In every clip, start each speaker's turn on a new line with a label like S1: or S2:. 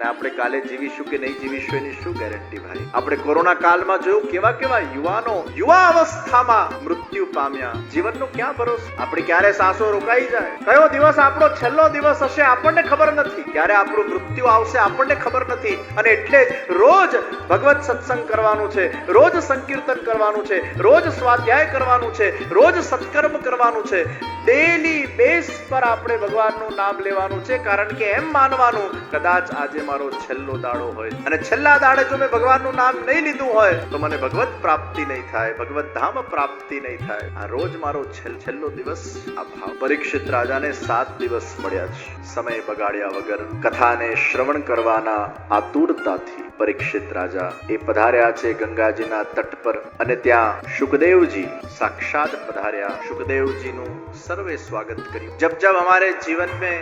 S1: અને આપણે કાલે જીવીશું કે નહીં જીવીશું એની શું ગેરંટી ભાઈ? આપણે કોરોના કાળમાં જોયું કેવા કેવા યુવાનો યુવા અવસ્થામાં મૃત્યુ પામ્યા. જીવનનો ક્યાં ભરોસો? આપણે ક્યારે સાસો રોકાઈ જાય, કયો દિવસ આપણો છેલ્લો દિવસ હશે આપણને ખબર નથી, ક્યારે આપણું મૃત્યુ આવશે આપણને ખબર નથી. અને એટલે જ રોજ ભગવત સત્સંગ કરવાનું છે, રોજ સંકીર્તન કરવાનું છે, રોજ સ્વાધ્યાય કરવાનું છે, રોજ સત્કર્મ કરવાનું છે. ડેલી બેઝ પર આપણે ભગવાનનું નામ લેવાનું છે, કારણ કે એમ માનવાનું કદાચ આજે મારો છેલ્લો દાડો હોય અને છેલ્લા દાડે જો મેં ભગવાનનું નામ નહીં લીધું હોય તો મને ભગવત પ્રાપ્તિ નહીં થાય, ભગવત ધામ પ્રાપ્તિ નહીં થાય. આ રોજ મારો છેલ્લો દિવસ. આ ભાવ પરીક્ષિત રાજાને 7 દિવસ મળ્યા છે સમય બગાડ્યા વગર કથાને શ્રવણ કરવાના આતુરતાથી. પરીક્ષિત રાજા એ પધાર્યા છે ગંગાજીના તટ પર અને ત્યાં સુખદેवजी साक्षात पधार्या. सुखदेवजीનું સર્વે સ્વાગત કર્યું. जब जब हमारे जीवन में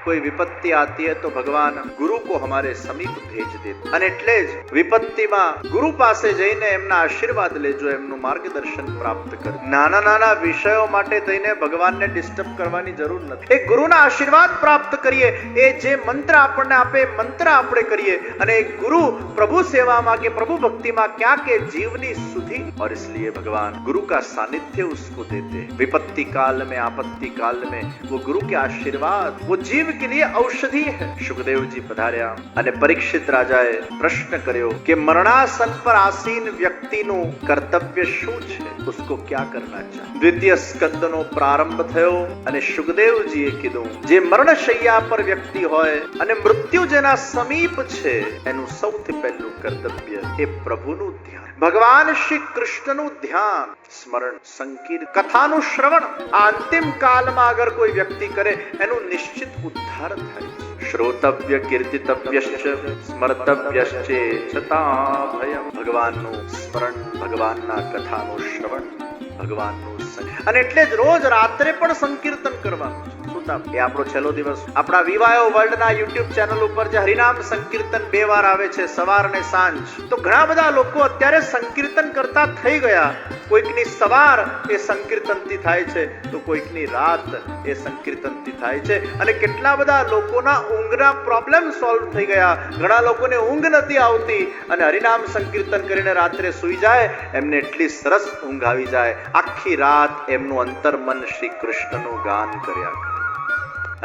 S1: कोई विपत्ति आती है तो भगवान गुरु को हमारे समीप भेज देते. અને એટલે જ વિપત્તિમાં ગુરુ પાસે જઈને એમના આશીર્વાદ લેજો, એમનું માર્ગદર્શન પ્રાપ્ત કરો. નાના નાના વિષયો માટે થઈને ભગવાનને ડિસ્ટર્બ કરવાની જરૂર નથી. એ ગુરુના આશીર્વાદ પ્રાપ્ત કરીએ, એ જે મંત્ર આપણને આપે મંત્ર આપણે કરીએ. અને ગુરુ प्रभु सेवा के प्रभु भक्ति में क्या के जीवनी सुधी. और इसलिए भगवान गुरु का सानिध्य उसको देते. विपत्ति काल में आपत्ति काल में वो गुरु के आशीर्वाद वो जीव के लिए औषधि है. सुखदेवजी पधार्या અને પરીક્ષિત રાજાએ પ્રશ્ન કર્યો કે મરણાસન પર આસીન વ્યક્તિનું કર્તવ્ય શું છે, उसको क्या करना चाहिए. દ્વિતીય સ્કંદનો પ્રારંભ થયો અને સુખદેવજીએ કીધું જે મરણશૈયા પર વ્યક્તિ હોય અને મૃત્યુ જેના સમીપ છે એનું સૌથી પહેલું કર્તવ્ય એ પ્રભુનું ધ્યાન, ભગવાન શ્રી કૃષ્ણનું ધ્યાન, સ્મરણ, સંકીર્તન, કથાનું શ્રવણ. આ અંતિમ કાળમાં અગર કોઈ વ્યક્તિ કરે એનું નિશ્ચિત ઉદ્ધાર થાય છે. શ્રોતવ્ય કીર્તિતવ્યશ્ચ સ્મર્તવ્યશ્ચ છતાં ભયમ. ભગવાનનું સ્મરણ, ભગવાનના કથાનું શ્રવણ, ભગવાનનું સંકીર્તન. અને એટલે જ રોજ રાત્રે પણ સંકીર્તન કરવાનું છે. એ આપણો છેલ્લો દિવસ. આપણા વિવાયો વર્લ્ડના યુટ્યુબ ચેનલ ઉપર જે હરિનામ સંકીર્તન 2 વાર આવે છે, સવાર અને સાંજ. તો ઘણા બધા લોકો અત્યારે સંકીર્તન કરતા થઈ ગયા. કોઈકની સવાર એ સંકીર્તનથી થાય છે તો કોઈકની રાત એ સંકીર્તનથી થાય છે. અને કેટલા બધા લોકોના ઊંઘના પ્રોબ્લેમ સોલ્વ થઈ ગયા. ઘણા લોકોને ઊંઘ નથી આવતી અને હરિનામ સંકીર્તન કરીને રાત્રે સૂઈ જાય, એમને એટલી સરસ ઊંઘ આવી જાય. આખી રાત એમનું અંતર્મન શ્રી કૃષ્ણનું ગાન કર્યા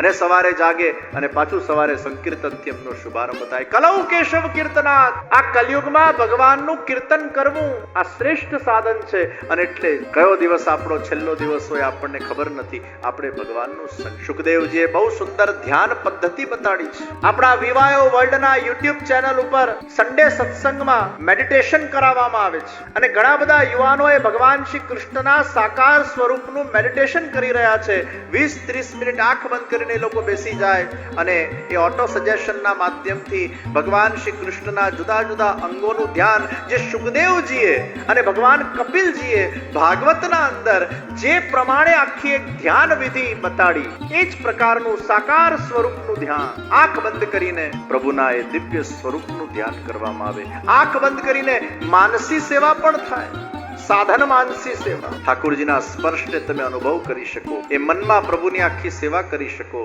S1: અને સવારે જાગે અને પાછું સવારે સંકીર્તનથી એમનો શુભારંભ થાય. કલૌ કેશવ કીર્તનાથ. આ કલયુગમાં ભગવાનનું કીર્તન કરવું આ શ્રેષ્ઠ સાધન છે. અને એટલે કયો દિવસ આપણો છેલ્લો દિવસ હોય આપણને ખબર નથી. આપણે ભગવાનનું સુખદેવજીએ બહુ સુંદર ધ્યાન પદ્ધતિ બતાડી છે. આપણા વિવાયો વર્લ્ડના યુટ્યુબ ચેનલ ઉપર સન્ડે સત્સંગમાં મેડિટેશન કરાવવામાં આવે છે અને ઘણા બધા યુવાનોએ ભગવાન શ્રી કૃષ્ણના સાકાર સ્વરૂપનું મેડિટેશન કરી રહ્યા છે. 20-30 મિનિટ આંખ બંધ કરીને એ લોકો બેસી જાય અને એ ઓટો સજેશનના માધ્યમથી ભગવાન શ્રી કૃષ્ણના જુદા જુદા અંગોનું ધ્યાન, જે સુખદેવજીએ અને ભગવાન કપિલજીએ ભાગવતના અંદર જે પ્રમાણે આખી એક ધ્યાન વિધિ બતાડી, એ જ પ્રકારનું સાકાર સ્વરૂપનું ધ્યાન આંખ બંધ કરીને પ્રભુના એ દિવ્ય સ્વરૂપનું ધ્યાન કરવામાં આવે. આંખ બંધ કરીને માનસી સેવા પણ થાય. સાધન માનસી સેવા. ઠાકોરજીના સ્પર્શને તમે અનુભવ કરી શકો, એ મનમાં પ્રભુની આખી સેવા કરી શકો,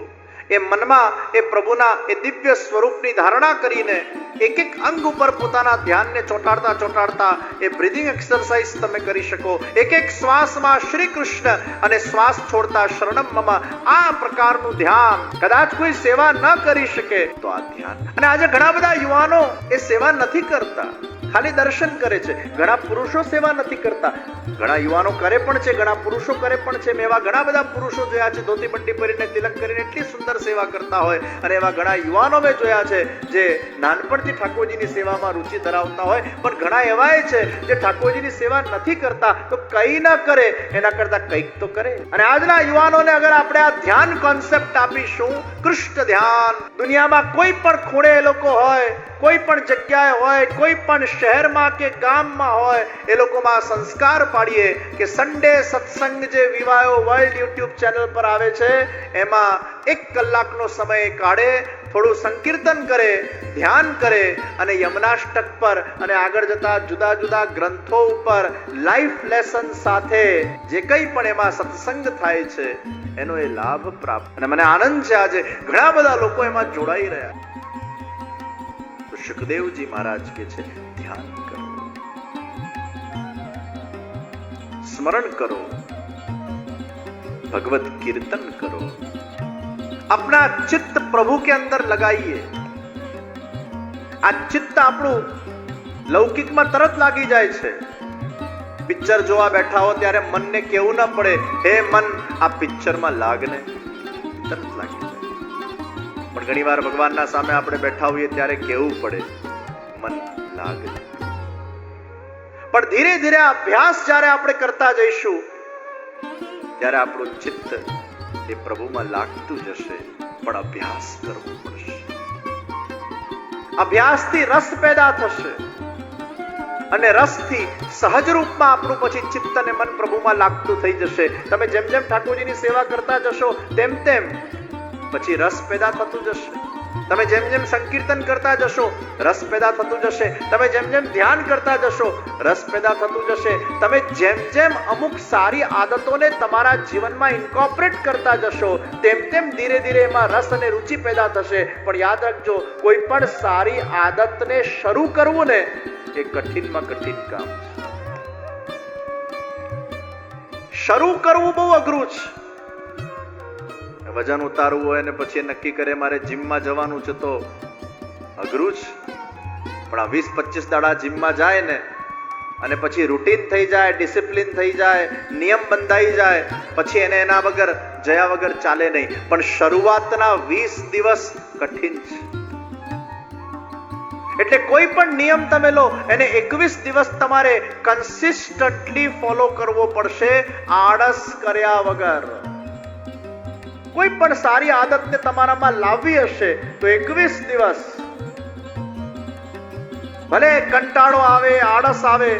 S1: એ મનમાં એ પ્રભુના એ દિવ્ય સ્વરૂપની ધારણા કરીને એક એક અંગ ઉપર પોતાના ધ્યાનને ચોંટાડતા ચોંટાડતા એ બ્રીધિંગ એક્સરસાઇઝ તમે કરી શકો. એક એક શ્વાસમાં શ્રી કૃષ્ણ અને શ્વાસ છોડતા શરણમ મમ. આ પ્રકારનું ધ્યાન. કદાચ કોઈ સેવા ન કરી શકે તો આ ધ્યાન. અને આજે ઘણા બધા યુવાનો એ સેવા નથી કરતા, ખાલી દર્શન કરે છે. ઘણા પુરુષો સેવા નથી કરતા. ઘણા યુવાનો કરે પણ છે, ઘણા પુરુષો કરે પણ છે. મેં એવા ઘણા બધા પુરુષો જોયા છે ધોતી બંડી પહેરીને તિલક કરીને એટલી સુંદર સેવા કરતા હોય. અને એવા ઘણા યુવાનો મેં જોયા છે જે નાનપણથી ઠાકોરજીની સેવામાં રુચિ ધરાવતા હોય. પણ ઘણા એવાય છે જે ઠાકોરજીની સેવા નથી કરતા. તો કઈ ન કરે એના કરતા કંઈક તો કરે. અને આજના યુવાનોને અગર આપણે આ ધ્યાન કોન્સેપ્ટ આપીશું, કૃષ્ણ ધ્યાન, દુનિયામાં કોઈ પણ ખૂણે એ લોકો હોય, કોઈ પણ જગ્યાએ હોય, કોઈ પણ શહેરમાં કે ગામમાં હોય, એ લોકોમાં સંસ્કાર પાડીએ કે સન્ડે સત્સંગ જે વિવાયો વર્લ્ડ યુટ્યુબ ચેનલ પર આવે છે એમાં 1 કલાકનો સમય કાઢે, થોડું સંકીર્તન કરે, ધ્યાન કરે અને યમનાષ્ટક પર અને આગળ જતા જુદા જુદા ગ્રંથો ઉપર લાઈફ લેસન સાથે જે કંઈ પણ એમાં સત્સંગ થાય છે એનો એ લાભ પ્રાપ્ત. અને મને આનંદ છે આજે ઘણા બધા લોકો એમાં જોડાઈ રહ્યા. સુખદેવજી મહારાજ કે છે ધ્યાન કરો, स्मरण करो, भगवत कीर्तन करो, अपना चित्त प्रभु के अंदर लगाइए। आ चित्त આપણું લૌકિકમાં તરત લાગી જાય છે। પિક્ચર જોવા બેઠા હો ત્યારે મનને કેવું ન પડે, હે મન આ પિક્ચરમાં લાગને, તરત લાગી જાય। પણ ઘણીવાર ભગવાનના સામે આપણે બેઠા હોઈએ ત્યારે કેવું પડે, મન લાગને। પણ ધીરે ધીરે અભ્યાસ જ્યારે આપણે કરતા જઈશું ત્યારે આપણું ચિત્ત એ પ્રભુમાં લાગતું જશે। પણ અભ્યાસ કરવો પડશે, અભ્યાસથી રસ પેદા થશે અને રસથી સહજ રૂપમાં આપણું પછી ચિત્ત અને મન પ્રભુમાં લાગતું થઈ જશે। તમે જેમ જેમ ઠાકોરજીની સેવા કરતા જશો તેમ તેમ પછી રસ પેદા થતું જશે। તમે જેમ જેમ સંકીર્તન કરતા જશો રસ પેદા થતું જશે। તમે જેમ જેમ ધ્યાન કરતા જશો રસ પેદા થતું જશે। તમે જેમ જેમ અમુક સારી આદતોને તમારા જીવનમાં ઇન્કોર્પોરેટ કરતા જશો તેમ તેમ ધીરે ધીરે એમાં રસ અને રુચિ પેદા થશે। પણ યાદ રાખજો, કોઈ પણ સારી આદતને શરૂ કરવું ને એ કઠિનમાં કઠિન કામ છે। શરૂ કરવું બહુ અઘરું છે। વજન ઉતારવું હોય ને પછી નક્કી કરે મારે જીમમાં જવાનું છે તો અઘરું છે। પણ આ 20-25 દાડા જીમમાં જાય ને અને પછી રૂટીન થઈ જાય, ડિસિપ્લિન થઈ જાય, નિયમ બંધાઈ જાય, પછી એને એના વગર જયા વગર ચાલે નહીં। પણ શરૂઆતના 20 દિવસ કઠિન છે। એટલે કોઈ પણ નિયમ તમે લો એને 21 દિવસ તમારે કન્સિસ્ટન્ટલી ફોલો કરવો પડશે, આળસ કર્યા વગર। કોઈ પણ સારી આદતને તમારામાં લાવવી હશે તો 21 દિવસ, ભલે કંટાળો આવે, આળસ આવે।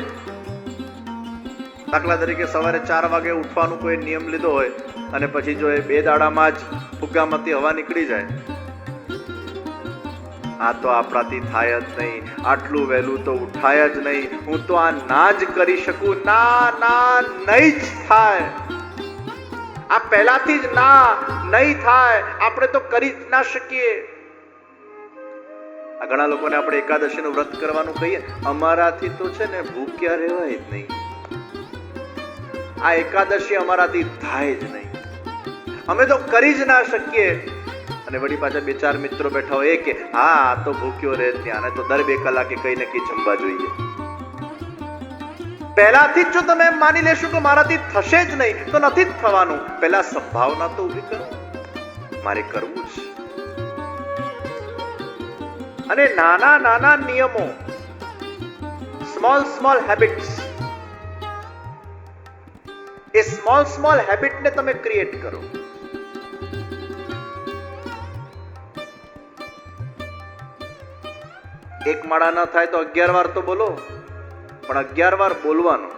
S1: દાખલા તરીકે સવારે 4 વાગે ઉઠવાનો કોઈ નિયમ લીધો હોય અને પછી જો એ 2 દાડામાં જ ફુગ્ગામાંથી હવા નીકળી જાય, આ તો આપણાથી થાય જ નહીં, આટલું વહેલું તો ઉઠાય જ નહીં, હું તો આ ના જ કરી શકું, ના ના નહીં જ થાય, આ પહેલાથી જ ના નહીં થાય, આપણે તો કરી જ ના શકીએ। આ ઘણા લોકોને આપણે એકાદશીનું વ્રત કરવાનું કહીએ, અમારાથી તો છે ને ભૂખ્યા રહેવાય જ નહીં, આ એકાદશી અમારાથી થાય જ નહીં, અમે તો કરી જ ના શકીએ। અને વળી પાછા 2-4 મિત્રો બેઠા હોય કે હા આ તો ભૂખ્યો રહે જ નહીં, આને તો દર 2 કલાકે કઈ ને કઈ જમવા જોઈએ। પહેલાથી જ જો તમે એમ માની લેશો કે મારાથી થશે જ નહીં તો નથી જ થવાનું। પહેલા સંભાવના તો ઊભી કરો, મારે કરવું છે। અને નાના નાના નિયમો, સ્મોલ હેબિટ્સ, એ સ્મોલ હેબિટને તમે ક્રિએટ કરો। એક માળા ન થાય તો 11 વાર તો બોલો, પણ 11 વાર બોલવાનું।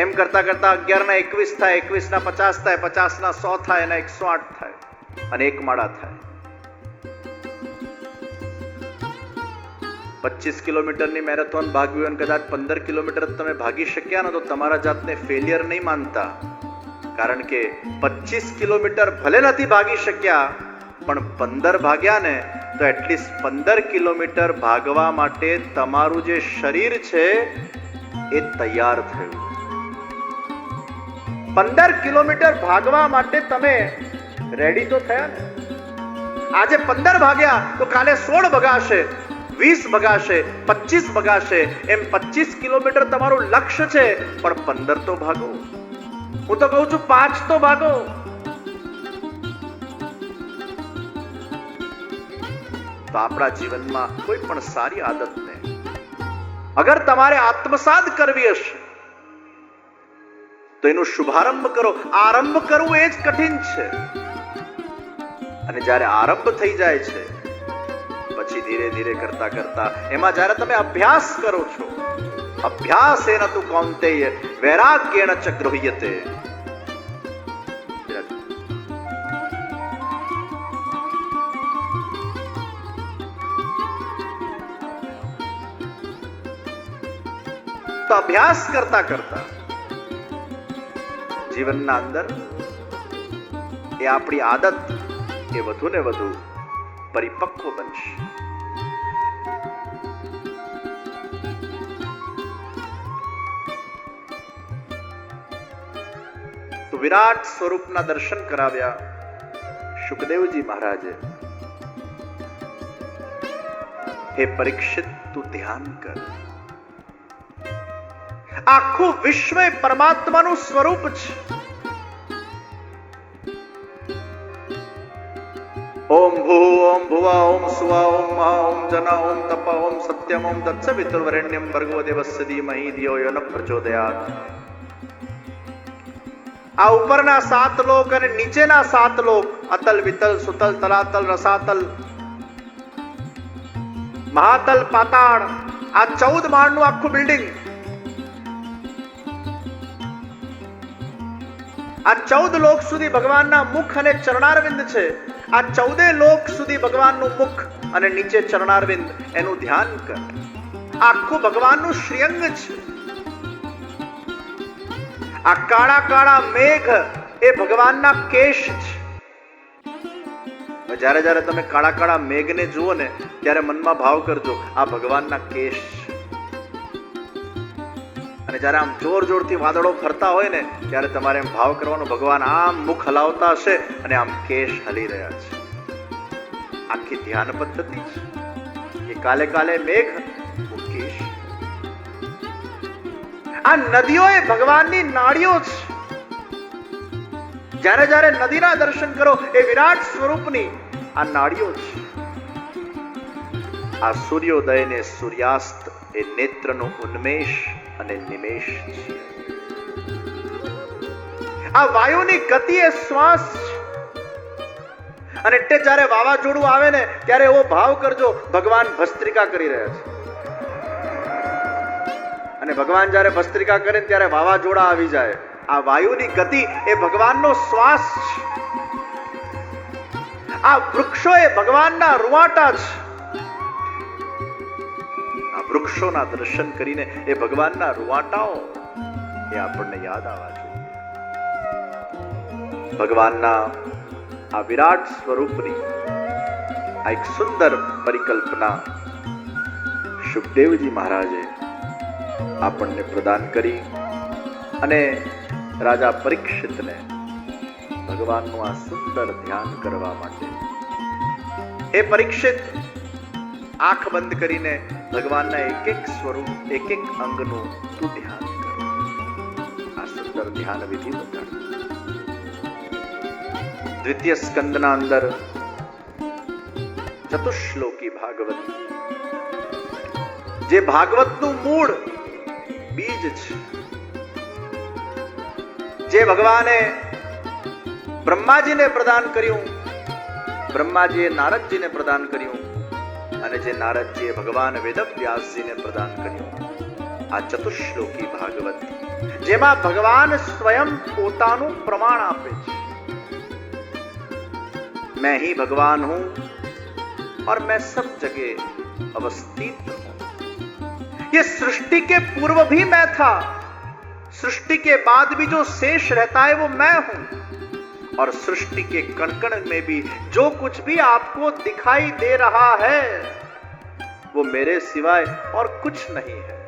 S1: એમ કરતા કરતા 11 ના 21 થાય, 21 ના 50 થાય, 50 ના 100 થાય, એના 108 થાય અને એક માળા થાય। 25 કિલોમીટરની મેરેથોન ભાગવી હોય અને કદાચ 15 કિલોમીટર તમે ભાગી શક્યા ને તો તમારા જાતને ફેલિયર નહીં માનતા, કારણ કે 25 કિલોમીટર ભલે નથી ભાગી શક્યા પણ 15 ભાગ્યા ને તો એટલીસ્ટ 15 કિલોમીટર ભાગવા માટે તમારું જે શરીર છે એ તૈયાર થયું। 15 કિલોમીટર ભાગવા માટે તમે રેડી તો થયા ને। આજે 15 ભાગ્યા તો કાલે 16 ભગાશે, 20 ભગાશે, 25 ભગાશે, એમ 25 કિલોમીટર તમારું લક્ષ્ય છે, પણ 15 તો ભાગો। હું તો કહું છું 5 તો ભાગો। તો આપણા જીવનમાં કોઈ પણ સારી આદતને અગર તમારે આત્મસાત કરવી હશે તો એનો શુભારંભ કરો। આરંભ કરવું એ જ કઠિન છે, અને જ્યારે આરંભ થઈ જાય છે પછી ધીરે ધીરે કરતા કરતા એમાં જ્યારે તમે અભ્યાસ કરો છો, અભ્યાસેન તુ કૌંતેય વૈરાગ્યેણ ચ ગૃહ્યતે। તો અભ્યાસ કરતા કરતા જીવનના અંદર એ આપણી આદત એ વધુ ને વધુ પરિપક્વ બનશે। વિરાટ સ્વરૂપના દર્શન કરાવ્યા શુકદેવજી મહારાજે. હે પરીક્ષિત, તું ધ્યાન કર, આખું વિશ્વ એ પરમાત્માનું સ્વરૂપ છે. ઓમ ભૂ ઓમ ભુવા ઓમ સુવા ઓમ મહા ઓમ જના ઓમ તપ ઓમ સત્યમ ઓમ તત્સવિતુર્વરેણ્યમ ભર્ગો દેવસ્ય ધીમહિ ધિયો યો ન પ્રચોદયાત. આ ઉપરના 7 લોક અને નીચેના 7 લોક, અતલ વિતલ સુતલ તલાતલ રસાતલ મહાતલ પાતાળ, આ 14 માળનું આખું બિલ્ડિંગ, આ 14 લોક સુધી ભગવાનના મુખ અને ચરણારવિંદ છે. આ 14 લોક સુધી ભગવાનનું મુખ અને નીચે ચરણારવિંદ, એનું ધ્યાન કર. આખું ભગવાનનું શ્રીઅંગ છે. આ કાળા કાળા મેઘ એ ભગવાનના કેશ છે. જ્યારે જ્યારે તમે કાળા કાળા મેઘને જુઓ ને ત્યારે મનમાં ભાવ કરજો, આ ભગવાનના કેશ છે. અને જ્યારે આમ જોર જોરથી વાદળો ફરતા હોય ને ત્યારે તમારે એમ ભાવ કરવાનો, ભગવાન આમ મુખ હલાવતા હશે અને આમ કેશ હલી રહ્યા છે. આખી ધ્યાન પદ્ધતિ છે. એ કાલે કાલે મેઘ, કેશ. આ નદીઓ એ ભગવાનની નાડીઓ છે. જ્યારે જ્યારે નદીના દર્શન કરો એ વિરાટ સ્વરૂપની આ નાડીઓ છે. આ સૂર્યોદય ને સૂર્યાસ્ત એ નેત્રનો ઉન્મેષ અને નિમેષ છે. આ વાયુની ગતિ એ શ્વાસ છે. અને તે જ્યારે વાવાઝોડું આવે ને ત્યારે એવો ભાવ કરજો, ભગવાન ભસ્ત્રિકા કરી રહ્યા છે. અને ભગવાન જ્યારે ભસ્ત્રિકા કરે ત્યારે વાવાઝોડા આવી જાય. આ વાયુની ગતિ એ ભગવાનનો શ્વાસ છે. આ વૃક્ષો એ ભગવાનના રૂવાટા છે. આ વૃક્ષોના દર્શન કરીને એ ભગવાનના રૂવાટાઓ એ આપણને યાદ આવવા જોઈએ. ભગવાનના આ વિરાટ સ્વરૂપની આ એક સુંદર પરિકલ્પના શુકદેવજી મહારાજે આપણને પ્રદાન કરી અને રાજા પરીક્ષિતને ભગવાનનું આ સુંદર ધ્યાન કરવા માટે, હે પરીક્ષિત, આંખ બંધ કરીને ભગવાનના એક એક સ્વરૂપ, એક એક અંગનું તું ધ્યાન કર. આ સુંદર ધ્યાન વિધિ બતાડ. દ્વિતીય સ્કંદના અંદર ચતુશ્લોકી ભાગવત, જે ભાગવતનું મૂળ બીજ છે, જે ભગવાને બ્રહ્માજીને પ્રદાન કર્યું, બ્રહ્માજીએ નારદજીને પ્રદાન કર્યું અને જે નારદજીએ ભગવાન વેદવ્યાસજીને પ્રદાન કર્યું. આ ચતુશ્લોકી ભાગવત, જેમાં ભગવાન સ્વયં પોતાનું પ્રમાણ આપે છે. मैं ही भगवान हूं और मैं सब जगह अवस्थित हूं. ये सृष्टि के पूर्व भी मैं था, सृष्टि के बाद भी जो शेष रहता है वो मैं हूं. और सृष्टि के कण कण में भी जो कुछ भी आपको दिखाई दे रहा है वो मेरे सिवाय और कुछ नहीं है.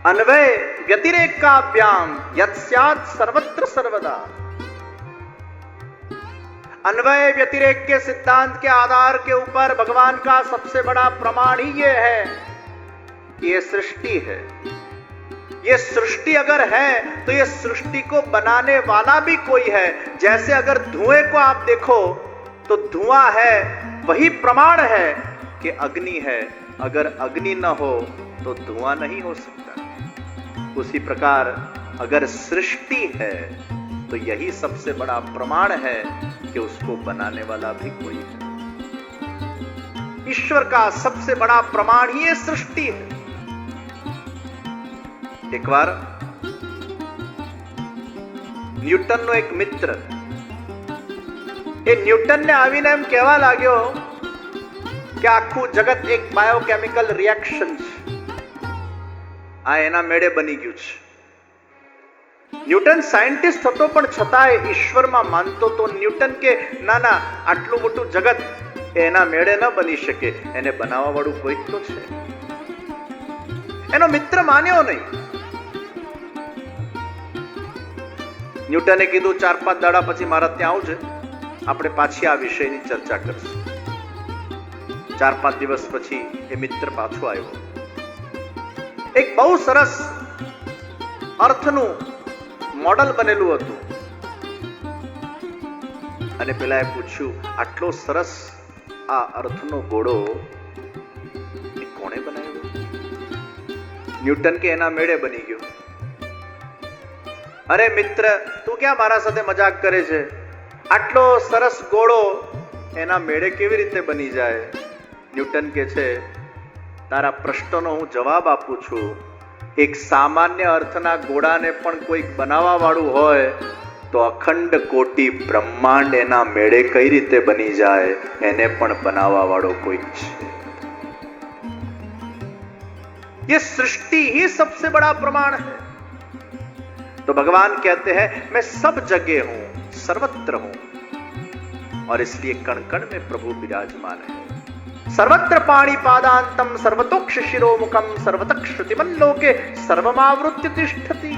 S1: अन्वय व्यतिरेक का व्याम यत् स्यात् सर्वत्र सर्वदा. अन्वय व्यतिरेक के सिद्धांत के आधार के ऊपर भगवान का सबसे बड़ा प्रमाण ही ये है कि ये सृष्टि है. ये सृष्टि अगर है तो ये सृष्टि को बनाने वाला भी कोई है. जैसे अगर धुएं को आप देखो तो धुआं है, वही प्रमाण है कि अग्नि है. अगर अग्नि न हो तो धुआं नहीं हो सकता. उसी प्रकार अगर सृष्टि है तो यही सबसे बड़ा प्रमाण है कि उसको बनाने वाला भी कोई है. ईश्वर का सबसे बड़ा प्रमाण ही ये सृष्टि है. एक बार ન્યૂટન નો એક મિત્ર એ ન્યૂટન ને આવીને એમ કહેવા લાગ્યો કે આખું જગત એક બાયોકેમિકલ રિએક્શન છે, આ એના મેળે બની ગયું છે. ન્યૂટન સાયન્ટિસ્ટ હતો પણ છતાંય ઈશ્વરમાં માનતો તો. ન્યૂટન કે ના ના, આટલું મોટું જગત એના મેળે ન બની શકે, એને બનાવવા વાળું કોઈક તો છે. એનો મિત્ર માન્યો નહીં. ન્યૂટને કીધું 4-5 દાડા પછી મારા ત્યાં આવજે, આપણે પાછી આ વિષયની ચર્ચા કરશું. 4-5 દિવસ પછી એ મિત્ર પાછો આવ્યો. એક બહુ સરસ અર્થનું મોડલ બનેલું હતું અને પેલાએ પૂછ્યું, આટલો સરસ આ અર્થનો ઘોડો એ કોણે બનાવ્યો? ન્યૂટન કે એના મેળે બની ગયો. અરે મિત્ર, તું ક્યાં મારા સાથે મજાક કરે છે? આટલો સરસ ઘોડો એના મેળે કેવી રીતે બની જાય? ન્યૂટન કે છે, તારા પ્રશ્નનો હું જવાબ આપું છું. એક સામાન્ય અર્થના ઘોડાને પણ કોઈક બનાવવા વાળું હોય તો અખંડ કોટી બ્રહ્માંડ એના મેળે કઈ રીતે બની જાય એને પણ બનાવવા વાળો કોઈક છે. ये सृष्टि ही सबसे बड़ा प्रमाण है. तो भगवान कहते हैं मैं सब जगह हूं, सर्वत्र हूं, और इसलिए कण कण में प्रभु विराजमान है. सर्वत्र पाणिपादांतम सर्वतोक्ष शिरोमुखम सर्वतः श्रुतिमल्लोके सर्वमावृत्य तिष्ठति.